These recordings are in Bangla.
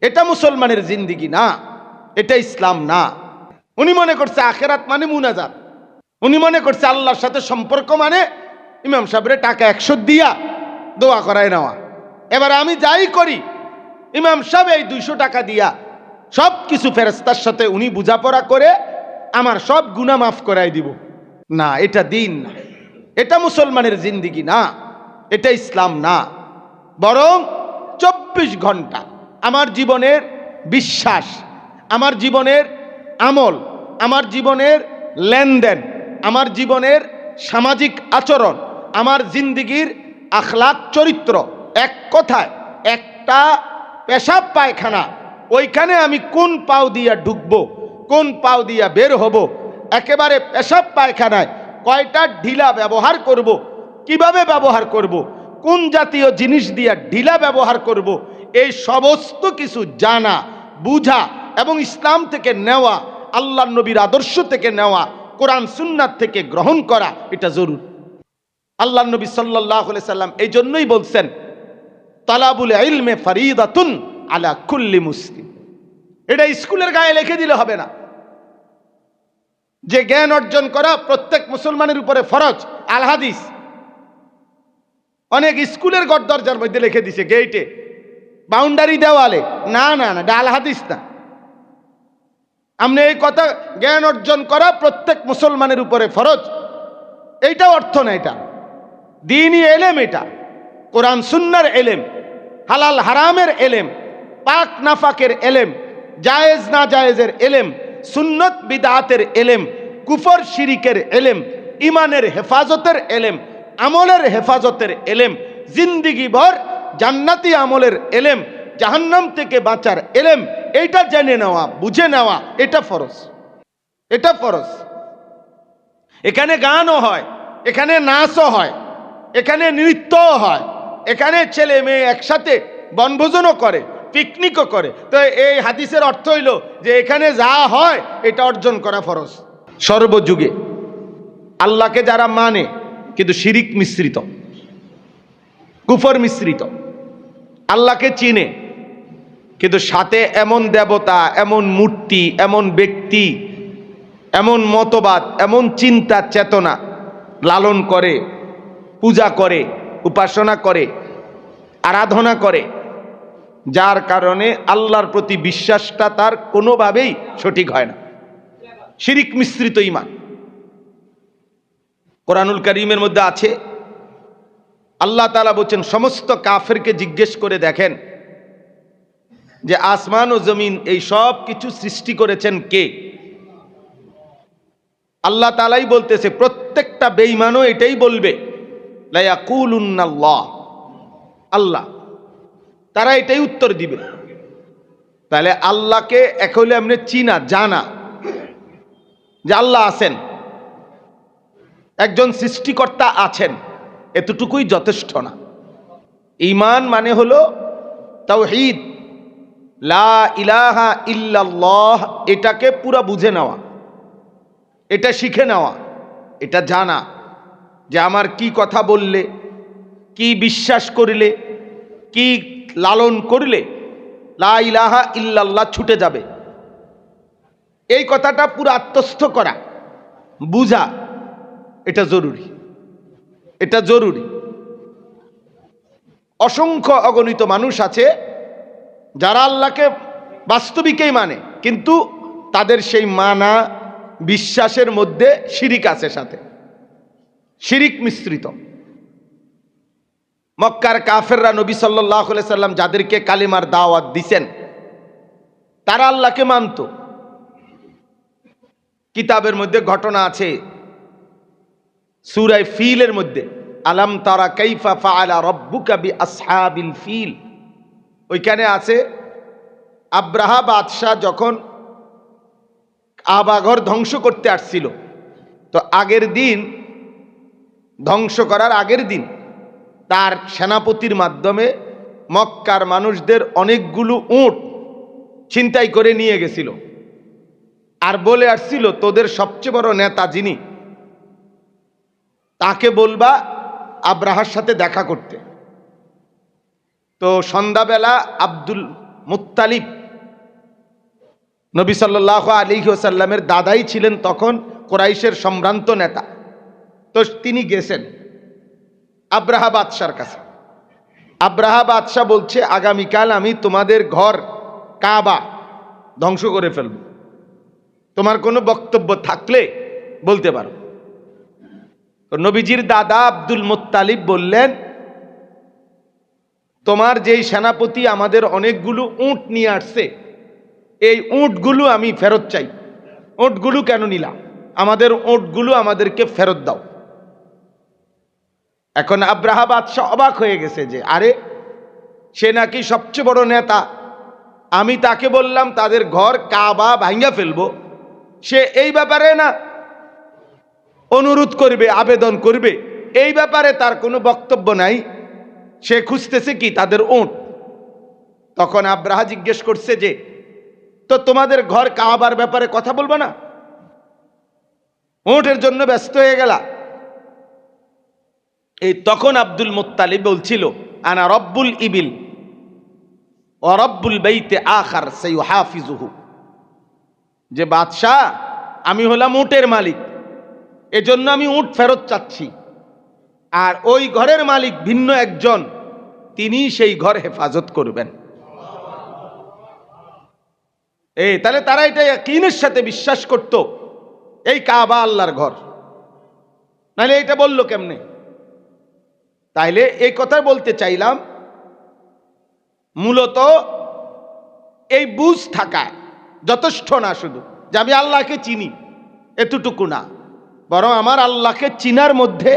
এটা মুসলমানের জিন্দিগি না, এটা ইসলাম না। উনি মনে করছে আখেরাত মানে মুনাজাত, উনি মনে করছে আল্লাহর সাথে সম্পর্ক মানে ইমাম সাহেবের টাকা 100 দিয়া দোয়া করায় নেওয়া। এবার আমি যাই করি, ইমাম সাহেব এই 200 টাকা দিয়া সব কিছু ফেরেশতার সাথে উনি বোঝাপড়া করে আমার সব গুনাহ মাফ করাই দিব। না, এটা দিন না, এটা মুসলমানের জিন্দিগি না, এটা ইসলাম না। বরং 24 ঘন্টা আমার জীবনের বিশ্বাস, আমার জীবনের আমল, আমার জীবনের লেনদেন, আমার জীবনের সামাজিক আচরণ, আমার জিন্দিগির আখলাক চরিত্র, এক কথায় একটা পেশাব পায়খানা, ওইখানে আমি কোন পাও দিয়া ঢুকবো, কোন পাও দিয়া বের হব, একেবারে পেশাব পায়খানায় কয়টা ঢিলা ব্যবহার করব, কিভাবে ব্যবহার করব, কোন জাতীয় জিনিস দিয়া ঢিলা ব্যবহার করব, এই সমস্ত কিছু জানা, বুঝা এবং ইসলাম থেকে নেওয়া, আল্লাহ নবীর আদর্শ থেকে নেওয়া, কোরআন সুন্নাত থেকে গ্রহণ করা, এটা জরুরি। আল্লাহ নবী সাল্লাল্লাহু আলাইহি সাল্লাম এই জন্যই বলছেন, তালাবুল ইলমে ফরিদাতুন আলা কুল্লি মুসলিম। এটা স্কুলের গায়ে লিখে দিলে হবে না যে জ্ঞান অর্জন করা প্রত্যেক মুসলমানের উপরে ফরজ। আল হাদিস অনেক স্কুলের গড়দরজার মধ্যে লিখে দিছে, গেইটে, বাউন্ডারি দেওয়ালে। না না না, আল হাদিস না। আপনি এই কথা জ্ঞান অর্জন করা প্রত্যেক মুসলমানের উপরে ফরজ, এইটা অর্থ না। এটা দ্বীনি এলেম, এটা কোরআন সুন্নাহর এলেম, হালাল হারামের এলেম, পাক নাফাকের এলেম, জায়েজ না জায়েজের এলেম, সুন্নত বিদআতের এলেম, কুফর শিরিকের এলেম, ইমানের হেফাজতের এলেম, আমলের হেফাজতের এলেম, জিন্দিগি ভর জান্নাতি আমলের এলেম, জাহান্নাম থেকে বাঁচার এলেম, এইটা জেনে নেওয়া, বুঝে নেওয়া, এটা ফরজ, এটা ফরজ। এখানে গানও হয়, এখানে নাচও হয়, এখানে নৃত্যও হয়, এখানে ছেলে মেয়ে একসাথে বনভোজনও করে, পিকনিকও করে। তো এই হাদিসের অর্থ হইল যে এখানে যা হয় এটা অর্জন করা ফরজ। সর্বযুগে আল্লাহকে যারা মানে কিন্তু শিরিক মিশ্রিত, কুফর মিশ্রিত, আল্লাহকে চিনে কিন্তু সাথে এমন দেবতা, এমন মূর্তি, এমন ব্যক্তি, এমন মতবাদ, এমন চিন্তা চেতনা লালন করে, পূজা করে, উপাসনা করে, আরাধনা করে, যার কারণে আল্লাহর প্রতি বিশ্বাসটা তার কোনোভাবেই সঠিক হয় না। শিরিক মিশ্রিত ঈমান। কোরআনুল কারীমের মধ্যে আছে, আল্লাহ তাআলা বলেন, সমস্ত কাফেরকে জিজ্ঞেস করে দেখেন যে আসমান ও জমিন এই সব কিছু সৃষ্টি করেছেন কে? আল্লাহ তাআলাই বলতেছে, প্রত্যেকটা বেঈমানও এটাই বলবে, লা ইয়াকুলুন্নাল্লাহ, আল্লাহ। তারা এটাই উত্তর দিবে। তাহলে আল্লাহকে এক হইলে এমনি চিনা, জানা যে আল্লাহ আছেন, একজন সৃষ্টিকর্তা আছেন, এতটুকুই যথেষ্ট না। ঈমান মানে হলো তাওহীদ, লা ইলাহা ইল্লাল্লাহ, এটাকে পুরা বুঝে নেওয়া, এটা শিখে নেওয়া, এটা জানা যে আমার কি কথা বললে, কি বিশ্বাস করলে, কি লালন করলে লা ইলাহা ইল্লাল্লাহ ছুটে যাবে, এই কথাটা পুরো আত্মস্থ করা, বুঝা, এটা জরুরি, এটা জরুরি। অসংখ্য অগণিত মানুষ আছে যারা আল্লাহকে বাস্তবিকই মানে, কিন্তু তাদের সেই মানা বিশ্বাসের মধ্যে শিরিক আছে, সাথে শিরিক মিশ্রিত। মক্কার কাফেররা নবী সাল্লাল্লাহু আলাইহি সাল্লাম যাদেরকে কালিমার দাওয়াত দিছেন, তারা আল্লাহকে মানত। কিতাবের মধ্যে ঘটনা আছে, সূরা ফিলের মধ্যে, আলাম তারা কাইফা ফাআলা রাব্বুকা বিআসহাবিল ফিল, ওইখানে আছে আব্রাহা বাদশাহ যখন কাবাঘর ধ্বংস করতে আসছিল, তো আগের দিন, ধ্বংস করার আগের দিন তার সেনাপতির মাধ্যমে মক্কার মানুষদের অনেকগুলো উট ছিনতাই করে নিয়ে গেছিল, আর বলে আসছিল তোদের সবচেয়ে বড় নেতা যিনি, তাকে বলবা আব্রাহার সাথে দেখা করতে। তো সন্ধ্যাবেলা মুত্তালিব নবী সাল্লাল্লাহু আলাইহি ওয়াসাল্লামের দাদাই ছিলেন তখন কুরাইশের সম্ভ্রান্ত নেতা। তো তিনি গেছেন আব্রাহা বাদশার কাছে। আব্রাহা বাদশা বলছে, আগামীকাল আমি তোমাদের ঘর কাবা ধ্বংস করে ফেলব, তোমার কোনো বক্তব্য থাকলে বলতে পারো। তো নবীজির দাদা আব্দুল মুত্তালিব বললেন, তোমার যেই সেনাপতি আমাদের অনেকগুলো উট নিয়ে আসছে, এই উটগুলো আমি ফেরত চাই। উটগুলো কেন নিলাম? আমাদের উটগুলো আমাদেরকে ফেরত দাও। এখন আব্রাহা বাদশাহ অবাক হয়ে গেছে যে আরে, সে নাকি সবচেয়ে বড় নেতা, আমি তাকে বললাম তাদের ঘর কাবা ভাঙ্গা ফেলবো, সে এই ব্যাপারে না অনুরোধ করবে, আবেদন করবে, এই ব্যাপারে তার কোনো বক্তব্য নাই, সে খুঁজতেছে কি তাদের উট। তখন আব্রাহা জিজ্ঞেস করছে যে, তো তোমাদের ঘর কাবার ব্যাপারে কথা বলবো না? উটের জন্য ব্যস্ত হয়ে গেলা। এই তখন আব্দুল মুত্তালিব বলছিল, আনা রব্বুল ইবিল ও রব্বুল বাইতে আখার সাইয়ুহাফিজুহু, যে বাদশাহ আমি হলাম উটের মালিক, এজন্য আমি উট ফেরত চাচ্ছি, আর ওই ঘরের মালিক ভিন্ন একজন, তিনি সেই ঘর হেফাজত করবেন। তাহলে তারা এটা ইয়াকিনের সাথে বিশ্বাস করত এই কাবা আল্লাহর ঘর, নাহলে এটা বলল কেমনে? তাইলে এই কথা বলতে চাইলাম, মূলত এই বুঝ থাকা যথেষ্ট না, শুধু যে আমি আল্লাহকে চিনি এতটুকু না, বরং আমার আল্লাহকে চিনার মধ্যে,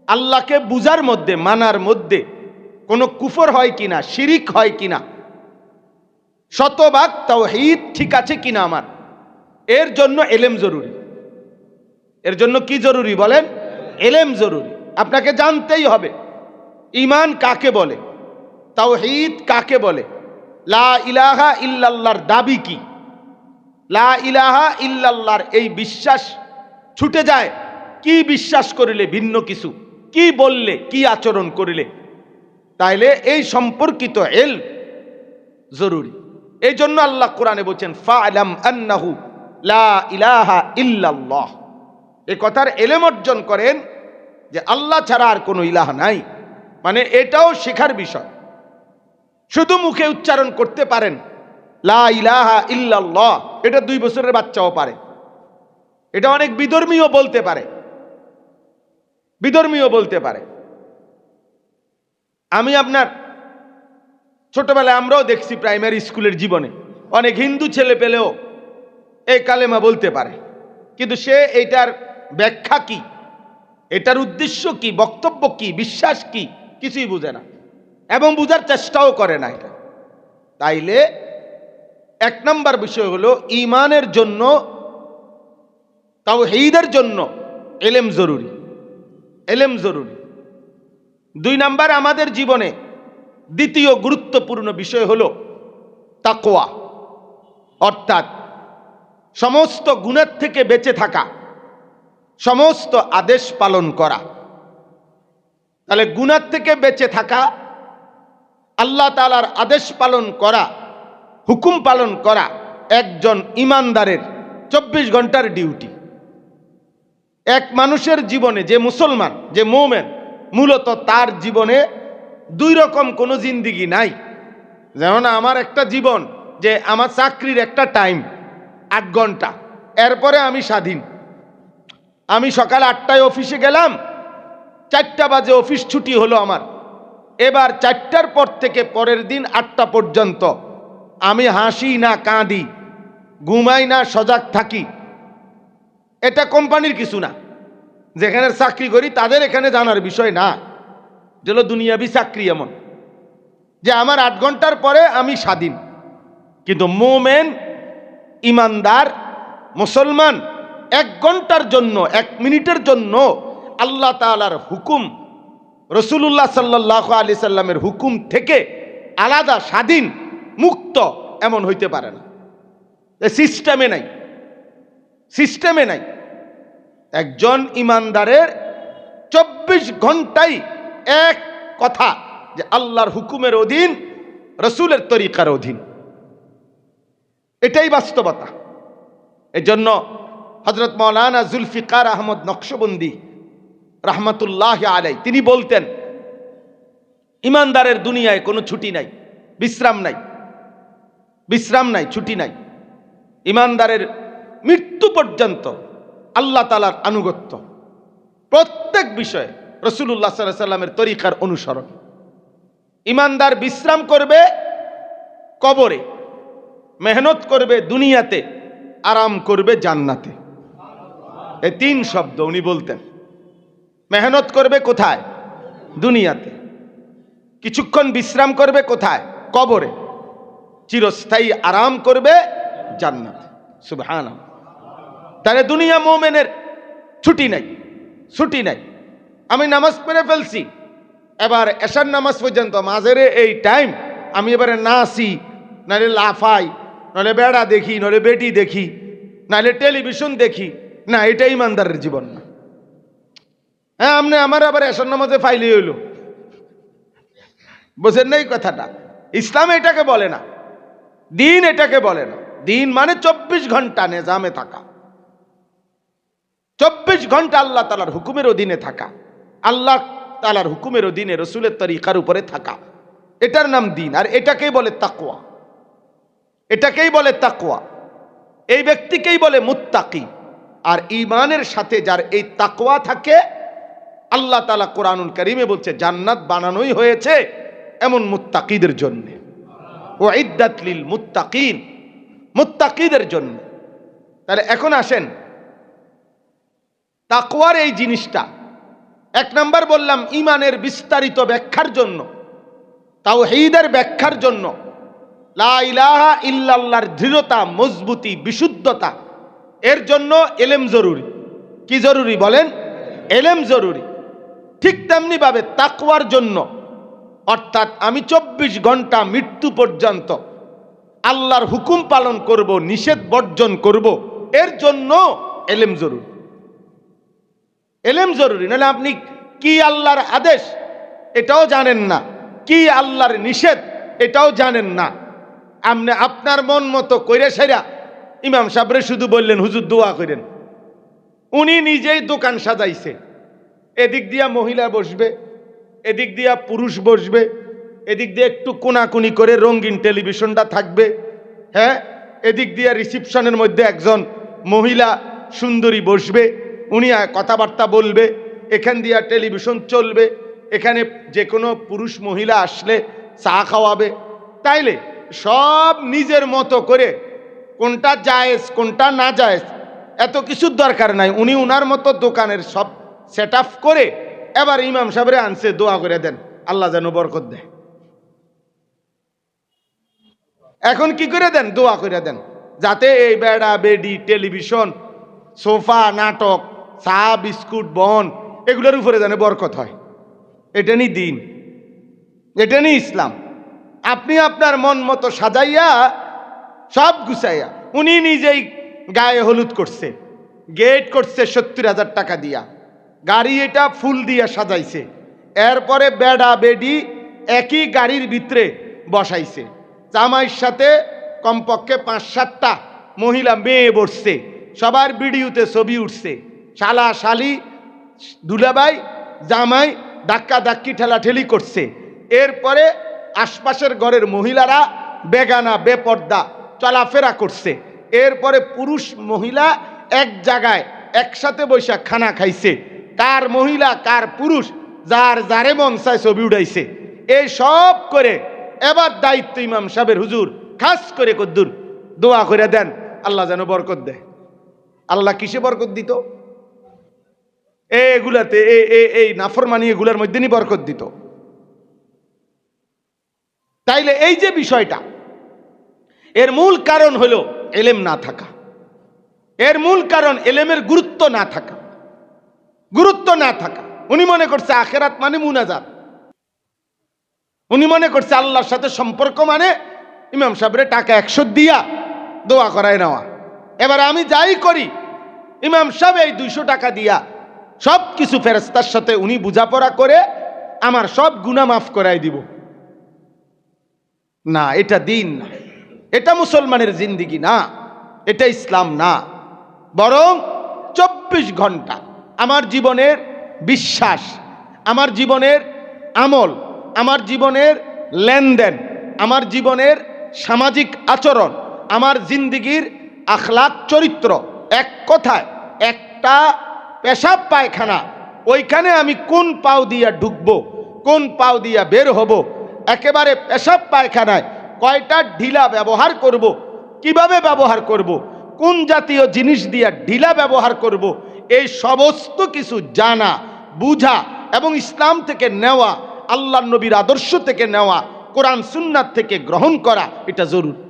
আল্লাহকে বুঝার মধ্যে, মানার মধ্যে কোনো কুফর হয় কিনা, শিরিক হয় কিনা, শতভাগ তাওহীদ ঠিক আছে কিনা আমার, এর জন্য এলেম জরুরি। এর জন্য কি জরুরি বলেন? এলেম জরুরি। আপনাকে জানতেই হবে ঈমান কাকে বলে, তাওহীদ কাকে বলে, লা ইলাহা ইল্লাল্লাহর দাবি কি, লা ইলাহা ইল্লাল্লাহর এই বিশ্বাস ছুটে যায় কি বিশ্বাস করিলে, ভিন্ন কিছু কি বললে, কি আচরণ করিলে, তাইলে এই সম্পর্কিত ইলম জরুরি। এই জন্য আল্লাহ কোরআনে বলছেন, ফা'লাম আন্নাহু লা ইলাহা ইল্লাল্লাহ, এই কথার ইলম অর্জন করেন যে আল্লাহ ছাড়া আর কোনো ইলাহ নাই। মানে এটাও শেখার বিষয়। শুধু মুখে উচ্চারণ করতে পারেন লা ইলাহা ইল্লাল্লাহ, এটা 2 বছরের বাচ্চাও পারে, এটা অনেক বিধর্মীয় বলতে পারে, বিধর্মীয় বলতে পারে। আমি আপনার ছোটবেলায় আমরাও দেখছি প্রাইমারি স্কুলের জীবনে অনেক হিন্দু ছেলে পেলেও এই কালেমা বলতে পারে, কিন্তু সে এটার ব্যাখ্যা কি, এটার উদ্দেশ্য কি, বক্তব্য কি, বিশ্বাস কি, কিছুই বুঝে না এবং বুঝার চেষ্টাও করে না এটা। তাইলে 1 নম্বর বিষয় হলো ঈমানের জন্য, তাওহীদের জন্য ইলম জরুরি, ইলম জরুরি। 2 নম্বর আমাদের জীবনে দ্বিতীয় গুরুত্বপূর্ণ বিষয় হলো তাকওয়া, অর্থাৎ সমস্ত গুনাহ থেকে বেঁচে থাকা, সমস্ত আদেশ পালন করা। তাহলে গুনাহ থেকে বেঁচে থাকা, আল্লাহ তাআলার আদেশ পালন করা, হুকুম পালন করা একজন ঈমানদারের 24 ঘন্টার ডিউটি। এক মানুষের জীবনে, যে মুসলমান, যে মুমিন, মূলত তার জীবনে 2 রকম কোনো জিন্দিগি নাই। যেমন আমার একটা জীবন, যে আমার চাকরির একটা টাইম 8 ঘন্টা, এরপরে আমি স্বাধীন। আমি সকাল 8টায় অফিসে গেলাম, 4টা বাজে অফিস ছুটি হলো আমার, এবার 4টার পর থেকে পরের দিন 8টা পর্যন্ত আমি হাসি না কাঁদি, ঘুমাই না সজাগ থাকি। এটা কোম্পানির কিছু না, যেখানে চাকরি করি তাদের এখানে জানার বিষয় না, যেগুলো দুনিয়াবি চাকরি এমন যে আমার 8 ঘন্টার পরে আমি স্বাধীন। কিন্তু মুমিন, ঈমানদার, মুসলমান 1 ঘন্টার জন্য, 1 মিনিটের জন্য আল্লাহ তাআলার হুকুম, রাসূলুল্লাহ সাল্লাল্লাহু আলাইহি সাল্লামের হুকুম থেকে আলাদা, স্বাধীন, মুক্ত এমন হইতে পারে না। সিস্টেমে নাই, সিস্টেমে নাই। একজন ঈমানদারের 24 ঘন্টাই এক কথা, যে আল্লাহর হুকুমের অধীন রসুলের তরিকার অধীন। এটাই বাস্তবতা। এজন্য হযরত মাওলানা জুলফিকার আহমদ নকশবন্দি রাহমাতুল্লাহ আলাই তিনি বলতেন, ইমানদারের দুনিয়ায় কোনো ছুটি নাই, বিশ্রাম নাই, বিশ্রাম নাই, ছুটি নাই। ইমানদারের মৃত্যু পর্যন্ত আল্লাহ তাআলার আনুগত্য, প্রত্যেক বিষয়ে রাসূলুল্লাহ সাল্লাল্লাহু আলাইহি সাল্লামের তরিকার অনুসরণ। ইমানদার বিশ্রাম করবে কবরে, মেহনত করবে দুনিয়াতে, আরাম করবে জান্নাতে। এই তিন শব্দ উনি বলতেন। মেহনত করবে কোথায়? দুনিয়াতে। কিছুক্ষণ বিশ্রাম করবে কোথায়? কবরে। চিরস্থায়ী আরাম করবে জান্নাতে। সুবহানাল্লাহ। তাহলে দুনিয়া মুমিনের ছুটি নাই, ছুটি নাই। আমি নামাজ পড়ে ফেলছি, এবার এশার নামাজ পর্যন্ত মাঝের এই টাইম আমি এবারে নাচি, নাহলে লাফাই, নাহলে বেড়া দেখি, নাহলে বেটি দেখি, নাহলে টেলিভিশন দেখি, না, এটা ইমানদারের জীবন না। হ্যাঁ, আপনি আমার আবার এশার নামাজে ফাইলি হইল, বোঝেন না এই কথাটা? ইসলাম এটাকে বলে না, দিন এটাকে বলে না। দিন মানে 24 ঘন্টা নিজামে থাকা, 24 ঘন্টা আল্লাহ তাআলার হুকুমের অধীনে থাকা, আল্লাহ তাআলার হুকুমের অধীনে রসুলের তরিকার উপরে থাকা, এটার নাম দিন। আর এটাকেই বলে তাকওয়া, এটাকেই বলে তাকওয়া। এই ব্যক্তিকেই বলে মুত্তাকি। আর ঈমানের সাথে যার এই তাকওয়া থাকে, আল্লাহ তাআলা কোরআনুল কারীমে বলছে জান্নাত বানানোই হয়েছে এমন মুত্তাকিদের জন্য। উইদ্দাত লিল মুত্তাকিন, মুত্তাকিদের জন্য। তাহলে এখন আসেন তাকওয়ার এই জিনিসটা। এক নাম্বার বললাম ঈমানের বিস্তারিত ব্যাখ্যার জন্য, তাওহীদের ব্যাখ্যার জন্য, লা ইলাহা ইল্লাল্লাহর দৃঢ়তা, মজবুতি, বিশুদ্ধতা, এর জন্য এলেম জরুরি। কি জরুরি বলেন? এলেম জরুরি। ঠিক তেমনি ভাবে তাকওয়ার জন্য, অর্থাৎ আমি 24 ঘন্টা মৃত্যু পর্যন্ত আল্লাহর হুকুম পালন করব, নিষেধ বর্জন করব, এর জন্য এলেম জরুরি। এলেম জরুরি, নাহলে আপনি কি আল্লাহর আদেশ এটাও জানেন না, কি আল্লাহর নিষেধ এটাও জানেন না। আপনি আপনার মন মতো কইরে সেরা ইমাম সাহেবরে শুধু বললেন হুজুর দোয়া করেন। উনি নিজেই দোকান সাজাইছে, এদিক দিয়া মহিলা বসবে, এদিক দিয়া পুরুষ বসবে, এদিক দিয়ে একটু কোনাকুনি করে রঙিন টেলিভিশনটা থাকবে, হ্যাঁ, এদিক দিয়া রিসিপশনের মধ্যে একজন মহিলা সুন্দরী বসবে, উনি কথাবার্তা বলবে, এখান দিয়া টেলিভিশন চলবে, এখানে যে কোনো পুরুষ মহিলা আসলে চা খাওয়াবে। তাইলে সব নিজের মতো করে, কোনটা জায়েজ কোনটা না জায়েজ এত কিছুর দরকার নাই। উনি উনার মতো দোকানের সব সেট আপ করে এবার ইমাম সাহেবরে আনছে, দোয়া করে দেন আল্লাহ যেন বরকত দেয়। এখন কি করে দেন? দোয়া করে দেন যাতে এই বেড়া বেডি, টেলিভিশন, সোফা, নাটক, চা, বিস্কুট, বন, এগুলোর উপরে যেন বরকত হয়। এটা নি দিন, এটা নি ইসলাম। আপনি আপনার মন মতো সাজাইয়া সব গুছাইয়া, উনি নিজেই গায়ে হলুদ করছে, গেট করছে 70,000 টাকা দিয়া, গাড়ি এটা ফুল দিয়া সাজাইছে, এরপরে বেড়া বেডি একই গাড়ির ভিতরে বসাইছে, জামাইয়ের সাথে কমপক্ষে 5-7টা মহিলা মেয়ে বসছে, সবার ভিডিওতে ছবি উঠছে, শালা শালি, দুলাভাই জামাই ধাক্কা ধাক্কি ঠেলাঠেলি করছে। এরপরে আশপাশের ঘরের মহিলারা বেগানা বেপর্দা চলাফেরা করছে। এরপরে পুরুষ মহিলা এক জায়গায় একসাথে বৈশা খানা খাইছে, কার মহিলা কার পুরুষ যার যারে মন চায় ছবি উঠাইছে। এই সব করে এবার দায়িত্ব ইমাম সাহেবের, হুজুর খাস করে কদ্দুর দোয়া করে দেন আল্লাহ যেন বরকত দেয়। আল্লাহ কিসে বরকত দিত? এগুলাতে, এই নাফরমানি এগুলার মধ্যে নি বরকত দিত। তাইলে এই যে বিষয়টা, এর মূল কারণ হলো এলেম না থাকা। এর মূল কারণ এলেমের গুরুত্ব না থাকা, গুরুত্ব না থাকা। উনি মনে করছে আখেরাত মানে মুনাজাত, উনি মনে করছে আল্লাহর সাথে সম্পর্ক মানে ইমাম সাহেবের টাকা 100 দিয়া দোয়া করায় নেওয়া। এবার আমি যাই করি, ইমাম সাহেব এই 200 টাকা দিয়া সব কিছু ফেরেশতার সাথে উনি বুঝাপড়া করে আমার সব গুনাহ মাফ করাই দিব। না, এটা দিন না, এটা মুসলমানের জিন্দিগি না, এটা ইসলাম না। বরং 24 ঘন্টা আমার জীবনের বিশ্বাস, আমার জীবনের আমল, আমার জীবনের লেনদেন, আমার জীবনের সামাজিক আচরণ, আমার জিন্দিগির আখলাক চরিত্র, এক কথায় একটা পেশাব পায়খানা, ওইখানে আমি কোন পাও দিয়া ঢুকবো, কোন পাও দিয়া বের হব, একেবারে পেশাব পায়খানায় কয়টা ঢিলা ব্যবহার করব, কিভাবে ব্যবহার করব, কোন জাতীয় জিনিস দিয়া ঢিলা ব্যবহার করব, এই সমস্ত কিছু জানা, বুঝা এবং ইসলাম থেকে নেওয়া, আল্লাহর নবীর আদর্শ থেকে নেওয়া, কোরআন সুন্নাত থেকে গ্রহণ করা, এটা জরুরি,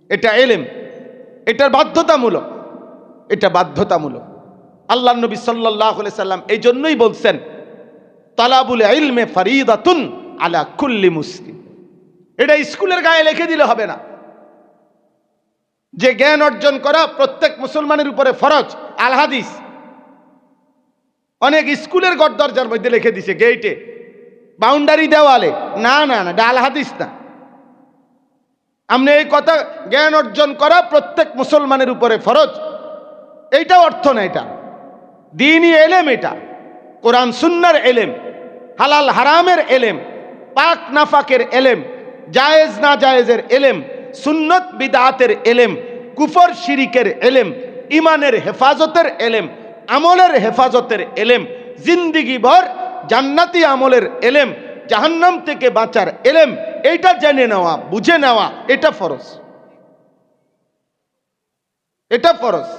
এটা এলেম, এটার বাধ্যতামূলক, এটা বাধ্যতামূলক। আল্লাহর নবী সাল্লাল্লাহু আলাইহি সাল্লাম এই জন্যই বলছেন, তালাবুল ইলমে ফরিদাতুন আলা কুল্লি মুসলিম। এটা স্কুলের গায়ে লিখে দিলে হবে না যে জ্ঞান অর্জন করা প্রত্যেক মুসলমানের উপরে ফরজ। আল হাদিস অনেক স্কুলের গড়দরজার মধ্যে লিখে দিছে, গেইটে, বাউন্ডারি দেওয়ালে। না না না, আল হাদিস না। আপনি এই কথা, জ্ঞান অর্জন করা প্রত্যেক মুসলমানের উপরে ফরজ, এইটা অর্থ না। এটা দ্বীনি এলেম, এটা কোরআন সুন্নাহর এলেম, হালাল হারামের এলেম, পাক নাফাকের এলেম, জায়েজ না জায়েজের এলেম, সুন্নত বিদআতের এলেম, কুফর শিরিকের এলেম, ইমানের হেফাজতের এলেম, আমলের হেফাজতের এলেম, জিন্দিগি ভর জান্নাতি আমলের এলেম, জাহান্নাম থেকে বাঁচার এলেম, এইটা জেনে নেওয়া, বুঝে নেওয়া, এটা ফরজ, এটা ফরজ।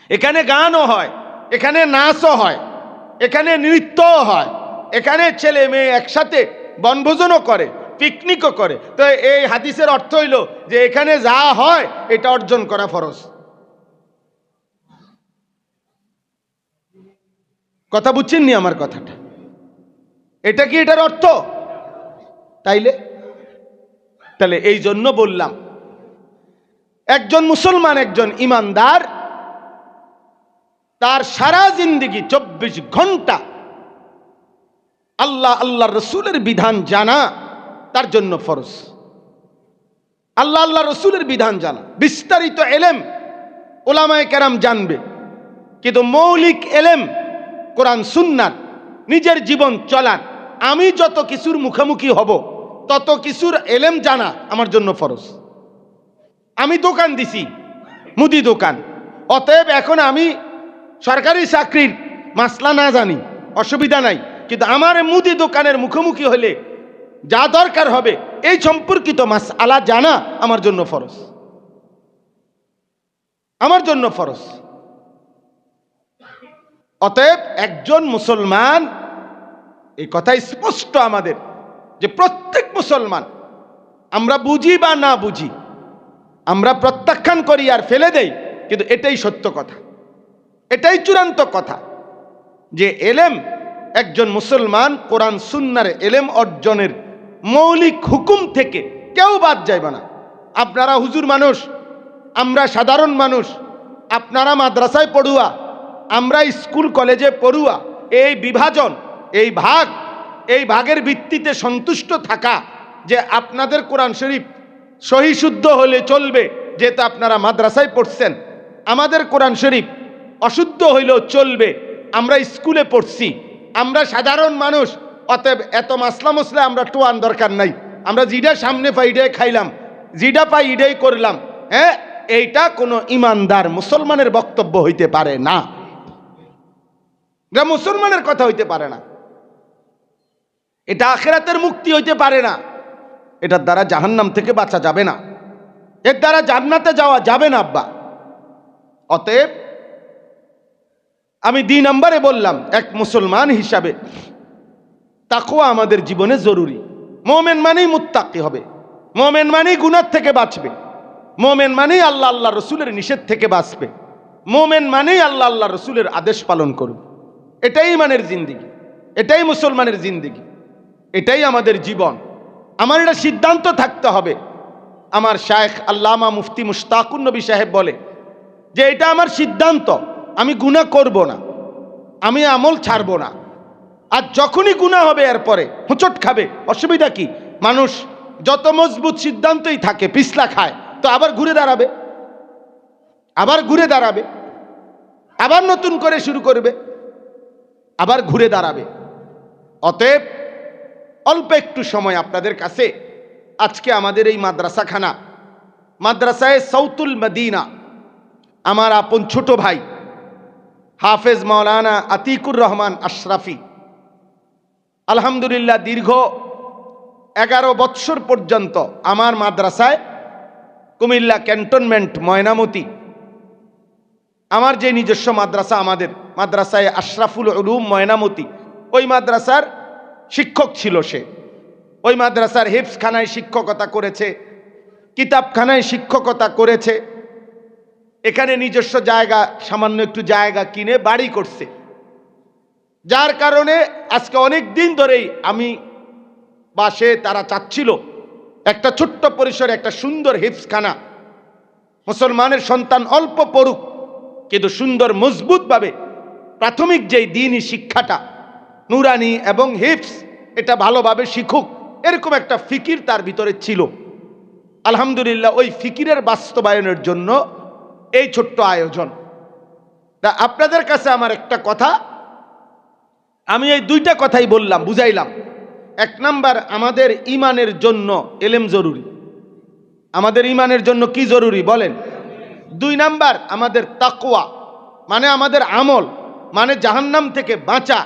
এখানে গানও হয়, এখানে নাচও হয়, এখানে নৃত্যও হয়, এখানে ছেলে মেয়ে একসাথে বনভোজনও করে, পিকনিকও করে। তো এই হাদিসের অর্থ হইল যে এখানে যা হয় এটা অর্জন করা ফরজ। কথা বুঝছেন নি আমার কথাটা? এটা কি এটার অর্থ? তাইলে এই জন্য বললাম, একজন মুসলমান, একজন ইমানদার, তার সারা জিন্দিগি 24 ঘন্টা আল্লাহর রসুলের বিধান জানা তার জন্য ফরজ। আল্লাহ রসুলের বিধান জানা, বিস্তারিত এলেম উলামায়ে কেরাম জানবে, কিন্তু মৌলিক এলেম কোরআন সুন্নাত নিজের জীবন চলার, আমি যত কিছুর মুখোমুখি হব তত কিছুর এলেম জানা আমার জন্য ফরজ। আমি দোকান দিছি, মুদি দোকান, অতএব এখন আমি সরকারি চাকরির মাসলা না জানি, অসুবিধা নাই, কিন্তু আমার মুদি দোকানের মুখোমুখি হলে যা দরকার হবে এই সম্পর্কিত মাসআলা জানা আমার জন্য ফরজ, আমার জন্য ফরজ। অতএব একজন মুসলমান, এই কথা স্পষ্ট আমাদের যে প্রত্যেক মুসলমান, আমরা বুঝি বা না বুঝি, আমরা প্রত্যাখ্যান করি আর ফেলে দেই, কিন্তু এটাই সত্য কথা, এটাই চূড়ান্ত কথা যে এলেম, একজন মুসলমান কোরআন সুন্নাহর এলেম অর্জনের মৌলিক হুকুম থেকে কেউ বাদ যাইবে না। আপনারা হুজুর মানুষ, আমরা সাধারণ মানুষ, আপনারা মাদ্রাসায় পড়ুয়া, আমরা স্কুল কলেজে পড়ুয়া, এই বিভাজন, এই ভাগের ভিত্তিতে সন্তুষ্ট থাকা যে আপনাদের কোরআন শরীফ সহি শুদ্ধ হলে চলবে, যেহেতু আপনারা মাদ্রাসায় পড়ছেন, আমাদের কোরআন শরীফ অশুদ্ধ হইলেও চলবে, আমরা স্কুলে পড়ছি, আমরা সাধারণ মানুষ, অতএব এত মাসলা মশলা আমরা টোয়ান দরকার নাই, আমরা যেটা সামনে পাই এটাই খাইলাম, যেটা পাই এটাই করলাম, হ্যাঁ, এইটা কোনো ইমানদার মুসলমানের বক্তব্য হইতে পারে না, এটা মুসলমানের কথা হইতে পারে না, এটা আখিরাতের মুক্তি হইতে পারে না, এটার দ্বারা জাহান্নাম থেকে বাঁচা যাবে না, এর দ্বারা জান্নাতে যাওয়া যাবে না আব্বা। অতএব আমি 2 নম্বরে বললাম, এক মুসলমান হিসাবে তাকওয়া আমাদের জীবনে জরুরি। মুমিন মানেই মুত্তাকি হবে, মুমিন মানেই গুনাহ থেকে বাঁচবে, মুমিন মানেই আল্লাহ রসুলের নিষেধ থেকে বাঁচবে, মুমিন মানেই আল্লাহ রসুলের আদেশ পালন করবে। এটাই ইমানের জিন্দিগি, এটাই মুসলমানের জিন্দিগি, এটাই আমাদের জীবন। আমার এটা সিদ্ধান্ত থাকতে হবে। আমার শায়েখ আল্লামা মুফতি মুশতাকুন নবী সাহেব বলে যে এটা আমার সিদ্ধান্ত, আমি গুনাহ করব না, আমি আমল ছাড়ব না, আর যখনই গুনাহ হবে এরপরে হোঁচট খাবে, অসুবিধা কি? মানুষ যত মজবুত সিদ্ধান্তই থাকে পিছলা খায়, তো আবার ঘুরে দাঁড়াবে, আবার ঘুরে দাঁড়াবে, আবার নতুন করে শুরু করবে, আবার ঘুরে দাঁড়াবে। অতএব অল্প একটু সময় আপনাদের কাছে আজকে আমাদের এই মাদ্রাসাখানা, মাদ্রাসায়ে সাউতুল মদিনা, আমার আপন ছোট ভাই হাফেজ মাওলানা আতিকুর রহমান আশরাফি আলহামদুলিল্লাহ দীর্ঘ 11 বৎসর পর্যন্ত আমার মাদ্রাসায় কুমিল্লা ক্যান্টনমেন্ট ময়নামতি, আমার যে নিজস্ব মাদ্রাসা, আমাদের মাদ্রাসায় আশরাফুল উলুম ময়নামতি, ওই মাদ্রাসার শিক্ষক ছিল সে। ওই মাদ্রাসার হিফজখানায় শিক্ষকতা করেছে, কিতাবখানায় শিক্ষকতা করেছে, এখানে নিজস্ব জায়গা, সামান্য একটু জায়গা কিনে বাড়ি করছে, যার কারণে আজকে অনেক দিন ধরেই আমি বাসে তারা চাচ্ছিল একটা ছোট্ট পরিসরে একটা সুন্দর হিফজখানা, মুসলমানের সন্তান অল্প পড়ুক কিন্তু সুন্দর মজবুতভাবে প্রাথমিক যেই দ্বীনি শিক্ষাটা নুরানি এবং হিফজ এটা ভালোভাবে শিখুক, এরকম একটা ফিকির তার ভিতরে ছিল। আলহামদুলিল্লাহ ওই ফিকিরের বাস্তবায়নের জন্য এই ছোট্ট আয়োজন। তা আপনাদের কাছে আমার একটা কথা, আমি এই দুইটা কথাই বললাম, বুঝাইলাম। এক নাম্বার, আমাদের ইমানের জন্য এলেম জরুরি। আমাদের ইমানের জন্য কি জরুরি বলেন? 2 নাম্বার, আমাদের তাকওয়া মানে আমাদের আমল, মানে জাহান্নাম থেকে বাঁচা,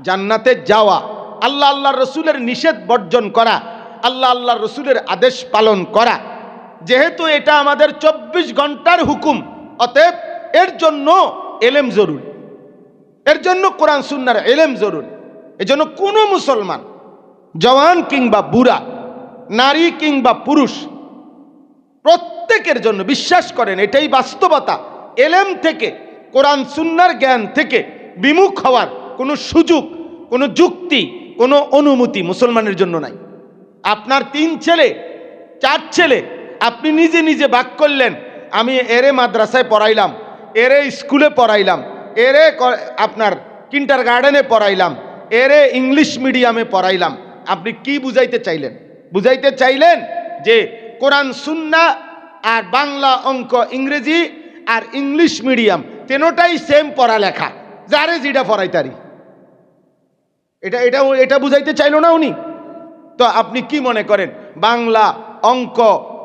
জান্নাতে যাওয়া, আল্লাহ আল্লাহর রসুলের নিষেধ বর্জন করা, আল্লাহ আল্লাহর রসুলের আদেশ পালন করা। যেহেতু এটা আমাদের 24 ঘন্টার হুকুম, অতএব এর জন্য এলেম জরুরি, এর জন্য কোরআন সুন্নাহর এলেম জরুরি। এজন্য কোনো মুসলমান, জওয়ান কিংবা বুড়া, নারী কিংবা পুরুষ, প্রত্যেকের জন্য, বিশ্বাস করেন এটাই বাস্তবতা, এলেম থেকে, কোরআন সুন্নাহর জ্ঞান থেকে বিমুখ হওয়ার কোনো সুযোগ, কোনো যুক্তি, কোনো অনুমতি মুসলমানের জন্য নাই। আপনার 3 ছেলে 4 ছেলে, আপনি নিজে নিজে ভাগ করলেন, আমি এরে মাদ্রাসায় পড়াইলাম, এরে স্কুলে পড়াইলাম, এরে আপনার কিন্ডার গার্ডেনে পড়াইলাম, এরে ইংলিশ মিডিয়ামে পড়াইলাম। আপনি কি বুঝাইতে চাইলেন? বুঝাইতে চাইলেন যে কোরআন সুন্নাহ আর বাংলা, অঙ্ক, ইংরেজি আর ইংলিশ মিডিয়াম তিনটাই সেম পড়ালেখা, যারে যেটা পড়াইতারি, এটা এটা এটা বুঝাইতে চাইল না উনি। তো আপনি কি মনে করেন বাংলা, অঙ্ক,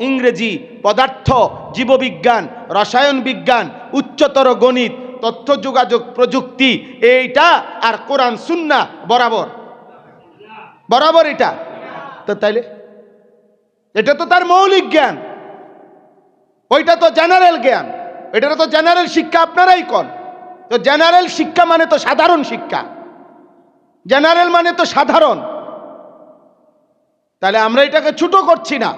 ইংরেজি, পদার্থ, জীববিজ্ঞান, রসায়ন বিজ্ঞান, উচ্চতর গণিত, তথ্য যোগাযোগ প্রযুক্তি, এইটা আর কোরআন সুন্নাহ বরাবর বরাবর এটা? তো তাইলে এটা তো তার মৌলিক জ্ঞান, ওইটা তো জেনারেল জ্ঞান, এটা তো জেনারেল শিক্ষা। আপনারাই কোন, তো জেনারেল শিক্ষা মানে তো সাধারণ শিক্ষা, জেনারেল মানে তো সাধারণ। তাহলে আমরা এটাকে ছোট করছি না,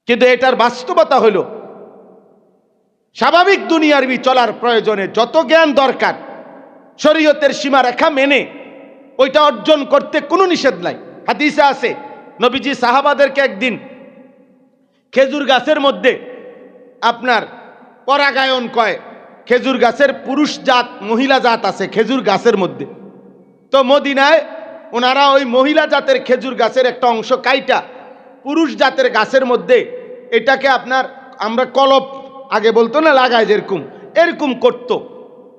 কিন্তু এটার বাস্তবতা হলো স্বাভাবিক দুনিয়ার চলার প্রয়োজনে যত জ্ঞান দরকার শরীয়তের সীমারেখা মেনে ওইটা অর্জন করতে কোনো নিষেধ নাই। হাদিসে আছে নবীজি সাহাবাদেরকে একদিন খেজুর গাছের মধ্যে আপনার পরাগায়ন কয়, খেজুর গাছের পুরুষ জাত মহিলা জাত আছে খেজুর গাছের মধ্যে। তো মদিনায় ওনারা ওই মহিলা জাতের খেজুর গাছের একটা অংশ কাইটা পুরুষ জাতের গাছের মধ্যে এটাকে আপনার আমরা কলপ আগে বলতো না লাগায়, যেরকম এরকম করতো।